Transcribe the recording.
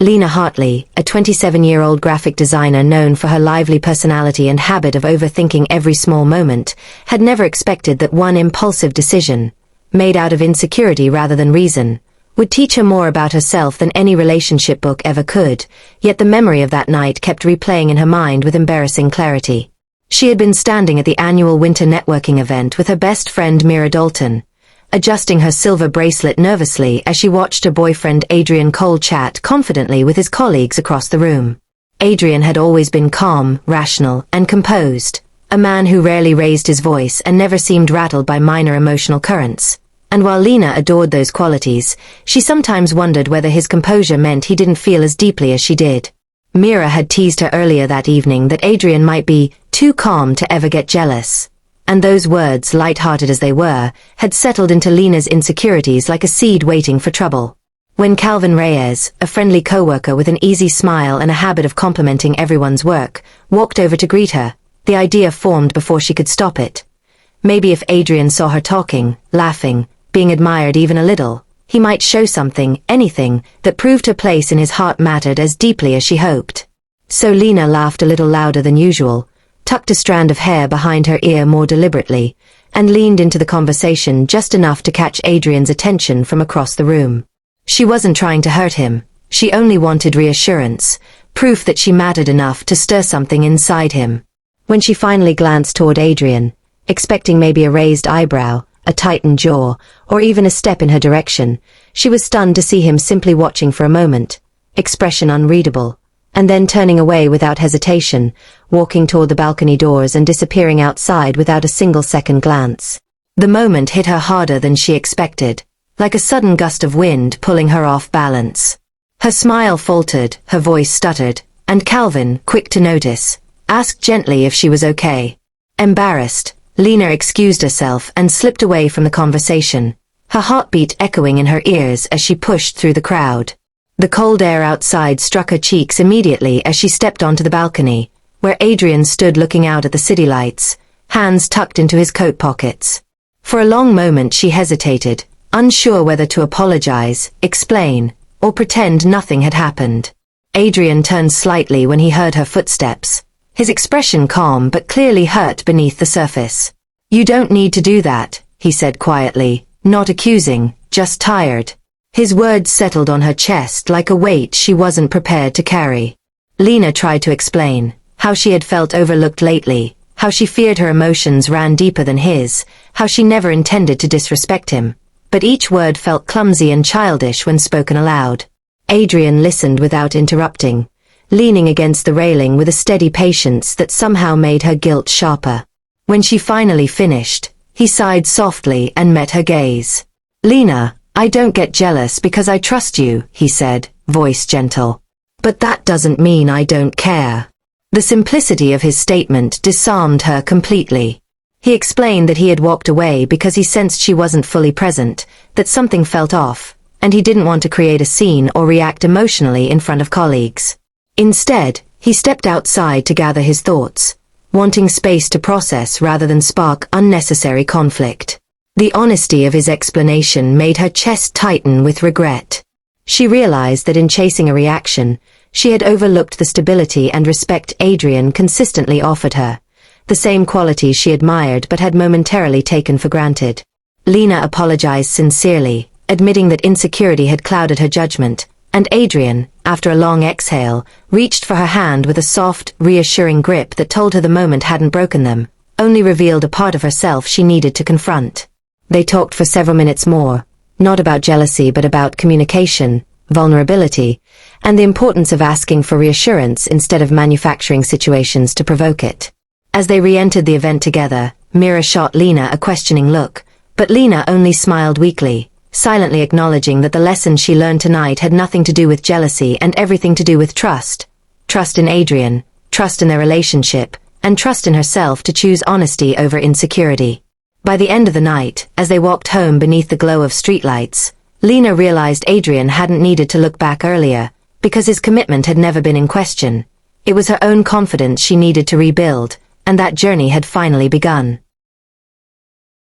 Lena Hartley, a 27-year-old graphic designer known for her lively personality and habit of overthinking every small moment, had never expected that one impulsive decision, made out of insecurity rather than reason, would teach her more about herself than any relationship book ever could, yet the memory of that night kept replaying in her mind with embarrassing clarity. She had been standing at the annual winter networking event with her best friend Mira Dalton, adjusting her silver bracelet nervously as she watched her boyfriend Adrian Cole chat confidently with his colleagues across the room. Adrian had always been calm, rational, and composed, a man who rarely raised his voice and never seemed rattled by minor emotional currents. And while Lena adored those qualities, she sometimes wondered whether his composure meant he didn't feel as deeply as she did. Mira had teased her earlier that evening that Adrian might be too calm to ever get jealous. And those words, light-hearted as they were, had settled into Lena's insecurities like a seed waiting for trouble. When Calvin Reyes, a friendly coworker with an easy smile and a habit of complimenting everyone's work, walked over to greet her, the idea formed before she could stop it. Maybe if Adrian saw her talking, laughing, being admired even a little, he might show something, anything, that proved her place in his heart mattered as deeply as she hoped. So Lena laughed a little louder than usual, tucked a strand of hair behind her ear more deliberately, and leaned into the conversation just enough to catch Adrian's attention from across the room. She wasn't trying to hurt him, she only wanted reassurance, proof that she mattered enough to stir something inside him. When she finally glanced toward Adrian, expecting maybe a raised eyebrow, a tightened jaw, or even a step in her direction, she was stunned to see him simply watching for a moment, expression unreadable, and then turning away without hesitation, walking toward the balcony doors and disappearing outside without a single second glance. The moment hit her harder than she expected, like a sudden gust of wind pulling her off balance. Her smile faltered, her voice stuttered, and Calvin, quick to notice, asked gently if she was okay. Embarrassed, Lena excused herself and slipped away from the conversation, her heartbeat echoing in her ears as she pushed through the crowd. The cold air outside struck her cheeks immediately as she stepped onto the balcony, where Adrian stood looking out at the city lights, hands tucked into his coat pockets. For a long moment she hesitated, unsure whether to apologize, explain, or pretend nothing had happened. Adrian turned slightly when he heard her footsteps, his expression calm but clearly hurt beneath the surface. "You don't need to do that," he said quietly, not accusing, just tired. His words settled on her chest like a weight she wasn't prepared to carry. Lena tried to explain how she had felt overlooked lately, how she feared her emotions ran deeper than his, how she never intended to disrespect him, but each word felt clumsy and childish when spoken aloud. Adrian listened without interrupting, leaning against the railing with a steady patience that somehow made her guilt sharper. When she finally finished, he sighed softly and met her gaze. "Lena, I don't get jealous because I trust you," he said, voice gentle. "But that doesn't mean I don't care." The simplicity of his statement disarmed her completely. He explained that he had walked away because he sensed she wasn't fully present, that something felt off, and he didn't want to create a scene or react emotionally in front of colleagues. Instead, he stepped outside to gather his thoughts, wanting space to process rather than spark unnecessary conflict. The honesty of his explanation made her chest tighten with regret. She realized that in chasing a reaction, she had overlooked the stability and respect Adrian consistently offered her, the same qualities she admired but had momentarily taken for granted. Lena apologized sincerely, admitting that insecurity had clouded her judgment, and Adrian, after a long exhale, reached for her hand with a soft, reassuring grip that told her the moment hadn't broken them, only revealed a part of herself she needed to confront. They talked for several minutes more, not about jealousy but about communication, vulnerability, and the importance of asking for reassurance instead of manufacturing situations to provoke it. As they re-entered the event together, Mira shot Lena a questioning look, but Lena only smiled weakly, silently acknowledging that the lesson she learned tonight had nothing to do with jealousy and everything to do with trust. Trust in Adrian, trust in their relationship, and trust in herself to choose honesty over insecurity. By the end of the night, as they walked home beneath the glow of streetlights, Lena realized Adrian hadn't needed to look back earlier, because his commitment had never been in question. It was her own confidence she needed to rebuild, and that journey had finally begun.